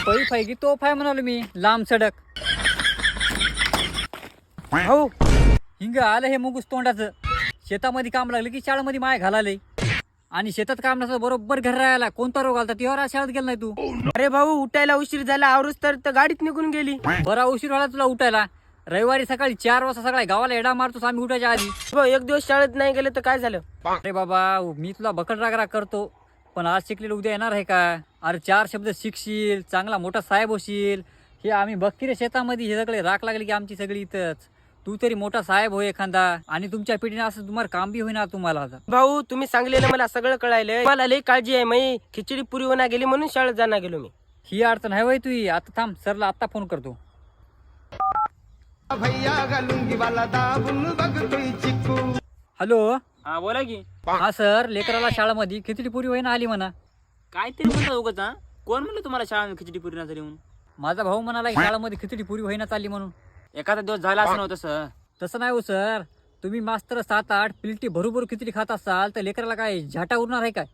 पळी फाय की तो फाय म्हणालो मी लांब सडक. हो हिंग आलं हे मुगूस तोंडाचं. शेतामध्ये काम लागलं की शाळेमध्ये माय घालाले आणि शेतात काम नसलं बरोबर घर राहायला कोणता रोग आलता तेव्हा शाळेत गेला नाही तू. अरे भाऊ उठायला उशीर झाला आवरूस तर गाडीत निघून गेली. बरा उशीर व्हायला तुला उठायला. रविवारी सकाळी 4 वाजता सगळ्या गावाला एडा मारतोस आम्ही उठायच्या आधी. भाऊ एक दिवस शाळेत नाही गेले तर काय झालं? अरे बाबा मी तुला बकड राग करतो पण आज शिकलेलं उद्या येणार आहे का? अरे 4 शब्द शिकशील चांगला मोठा साहेब होशील. हे आम्ही बघकी रे शेतामध्ये हे सगळे राख लागली की आमची सगळी इथंच. तू तरी मोठा साहेब हो एखादा आणि तुमच्या पिढीने असं तुम्हाला काम बी होईना तुम्हाला आता. भाऊ तुम्ही सांगलेलं मला सगळं कळायलं. मला लई काळजी आहे. मी खिचडी पुरी होणार गेली म्हणून शाळेत जाणार गेलो मी. ही अडचण आहे वय तुझी. आता थांब सरला आता फोन करतो. हॅलो. हा बोला की. हा सर लेकराला शाळेमध्ये खिचडी पुरी होईना आली म्हणा. काहीतरी म्हणता उगाच हा? कोण म्हणलं तुम्हाला शाळा खिचडी पुरी ना झाली म्हणून? माझा भाऊ म्हणाला की शाळेमध्ये खिचडी पुरी होईना चालली म्हणून. एखादा दिवस झाला असं नव्हतं सर. तसं नाही हो सर. तुम्ही मास्तर 7-8 पिलटी भरू खिचडी खात असाल तर लेकराला काय झाटा उरणार आहे काय?